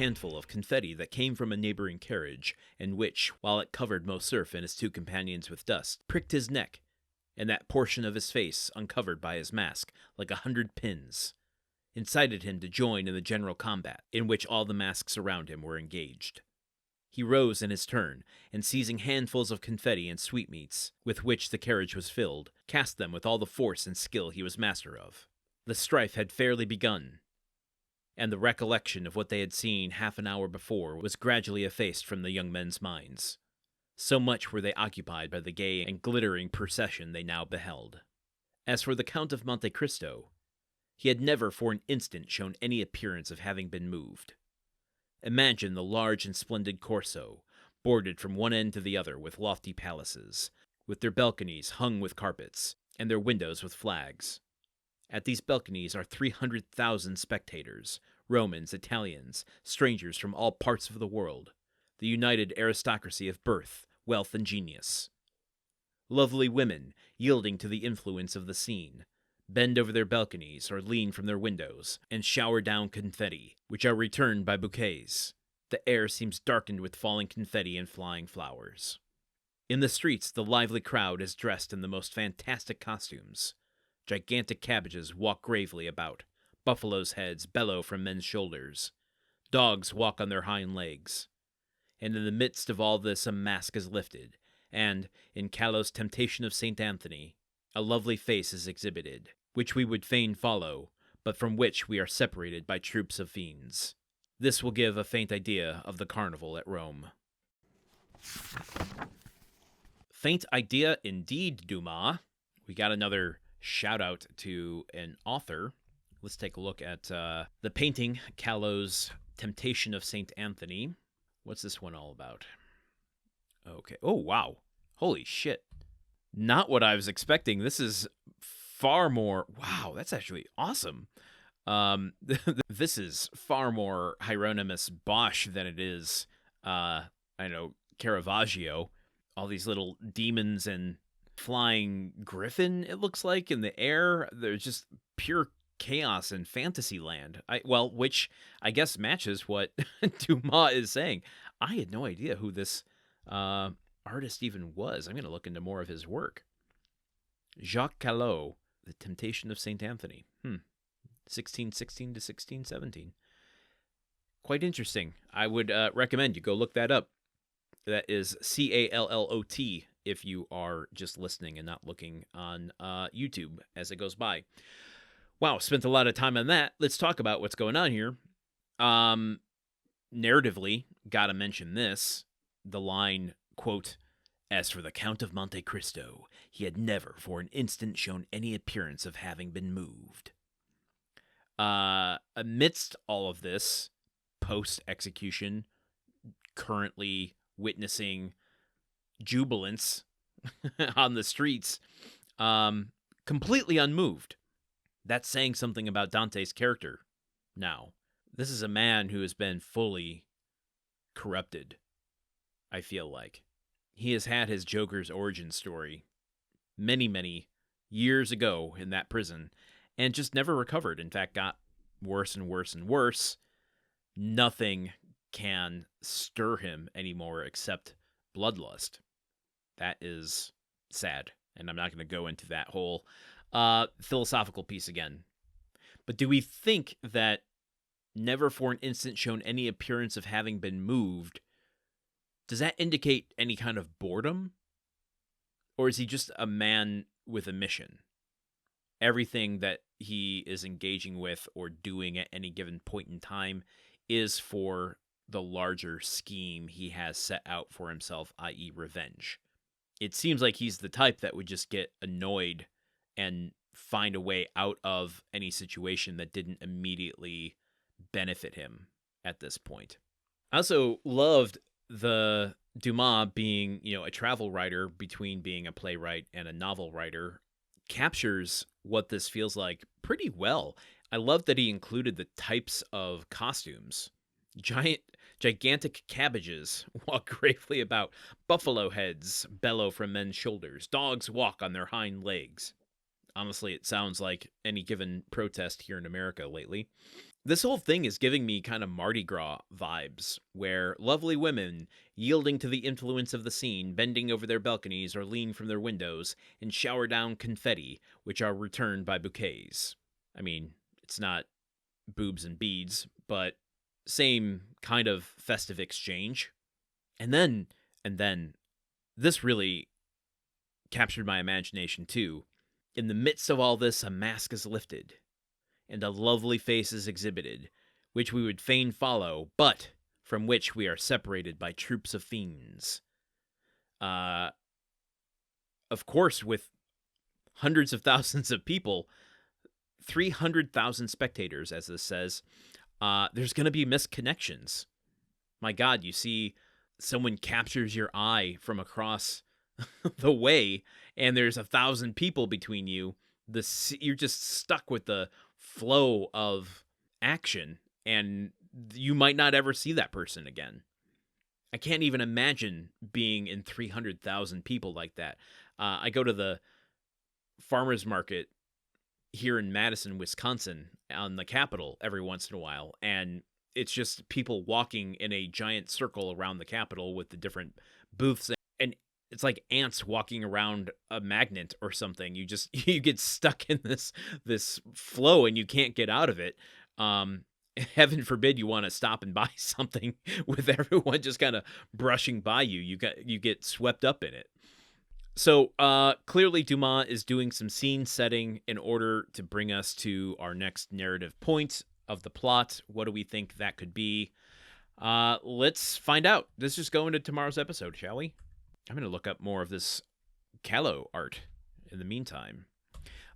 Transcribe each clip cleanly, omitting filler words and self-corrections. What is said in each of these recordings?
handful of confetti that came from a neighboring carriage, and which, while it covered Morcerf and his two companions with dust, pricked his neck, and that portion of his face uncovered by his mask like 100 pins, incited him to join in the general combat, in which all the masks around him were engaged. He rose in his turn, and seizing handfuls of confetti and sweetmeats, with which the carriage was filled, cast them with all the force and skill he was master of. The strife had fairly begun, and the recollection of what they had seen half an hour before was gradually effaced from the young men's minds. So much were they occupied by the gay and glittering procession they now beheld. As for the Count of Monte Cristo, he had never for an instant shown any appearance of having been moved. Imagine the large and splendid Corso, bordered from one end to the other with lofty palaces, with their balconies hung with carpets, and their windows with flags. At these balconies are 300,000 spectators, Romans, Italians, strangers from all parts of the world, the united aristocracy of birth, wealth, and genius. Lovely women, yielding to the influence of the scene, bend over their balconies or lean from their windows, and shower down confetti, which are returned by bouquets. The air seems darkened with falling confetti and flying flowers. In the streets, the lively crowd is dressed in the most fantastic costumes. Gigantic cabbages walk gravely about. Buffaloes' heads bellow from men's shoulders. Dogs walk on their hind legs. And in the midst of all this a mask is lifted, and, in Callot's Temptation of St. Anthony, a lovely face is exhibited, which we would fain follow, but from which we are separated by troops of fiends. This will give a faint idea of the carnival at Rome. Faint idea indeed, Dumas. We got another shout-out to an author. Let's take a look at the painting, Callot's Temptation of St. Anthony. What's this one all about? Okay. Oh, wow. Holy shit. Not what I was expecting. This is far more... Wow, that's actually awesome. This is far more Hieronymus Bosch than it is, Caravaggio. All these little demons and flying griffin, it looks like, in the air. There's just pure chaos and fantasy land. Which I guess matches what Dumas is saying. I had no idea who this artist even was. I'm going to look into more of his work. Jacques Callot, The Temptation of St. Anthony. 1616 to 1617. Quite interesting. I would recommend you go look that up. That is Callot if you are just listening and not looking on YouTube as it goes by. Wow, spent a lot of time on that. Let's talk about what's going on here. Narratively, gotta mention this. The line, quote, "As for the Count of Monte Cristo, he had never for an instant shown any appearance of having been moved." Amidst all of this, post-execution, currently witnessing jubilance on the streets, completely unmoved. That's saying something about Dante's character now. This is a man who has been fully corrupted, I feel like. He has had his Joker's origin story many, many years ago in that prison and just never recovered. In fact, got worse and worse and worse. Nothing can stir him anymore except bloodlust. That is sad, and I'm not going to go into that whole philosophical piece again. But do we think that never for an instant shown any appearance of having been moved, does that indicate any kind of boredom? Or is he just a man with a mission? Everything that he is engaging with or doing at any given point in time is for the larger scheme he has set out for himself, i.e. revenge. It seems like he's the type that would just get annoyed and find a way out of any situation that didn't immediately benefit him at this point. I also loved the Dumas being, a travel writer between being a playwright and a novel writer, captures what this feels like pretty well. I love that he included the types of costumes. Gigantic cabbages walk gravely about. Buffalo heads bellow from men's shoulders. Dogs walk on their hind legs. Honestly, it sounds like any given protest here in America lately. This whole thing is giving me kind of Mardi Gras vibes, where lovely women, yielding to the influence of the scene, bending over their balconies or lean from their windows, and shower down confetti, which are returned by bouquets. I mean, it's not boobs and beads, but same kind of festive exchange. And then, this really captured my imagination too. In the midst of all this, a mask is lifted, and a lovely face is exhibited, which we would fain follow, but from which we are separated by troops of fiends. Of course, with hundreds of thousands of people, 300,000 spectators, as this says, there's going to be misconnections. My God, you see someone captures your eye from across the way, and there's 1,000 people between you. You're just stuck with the flow of action, and you might not ever see that person again. I can't even imagine being in 300,000 people like that. I go to the farmers market here in Madison, Wisconsin, on the Capitol every once in a while, and it's just people walking in a giant circle around the Capitol with the different booths, and it's like ants walking around a magnet or something. You get stuck in this flow and you can't get out of it. Heaven forbid you want to stop and buy something with everyone just kind of brushing by you. You get swept up in it. So clearly Dumas is doing some scene setting in order to bring us to our next narrative point of the plot. What do we think that could be? Let's find out. Let's just go into tomorrow's episode, shall we? I'm going to look up more of this Callow art in the meantime.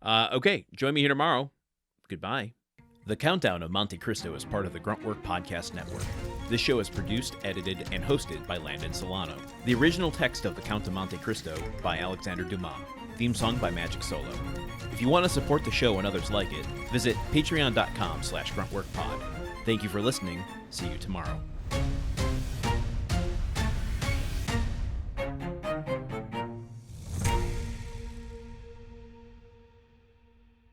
Okay, join me here tomorrow. Goodbye. The Countdown of Monte Cristo is part of the Gruntwork Podcast Network. This show is produced, edited, and hosted by Landon Solano. The original text of The Count of Monte Cristo by Alexandre Dumas. Theme song by Magic Solo. If you want to support the show and others like it, visit patreon.com/gruntworkpod. Thank you for listening. See you tomorrow.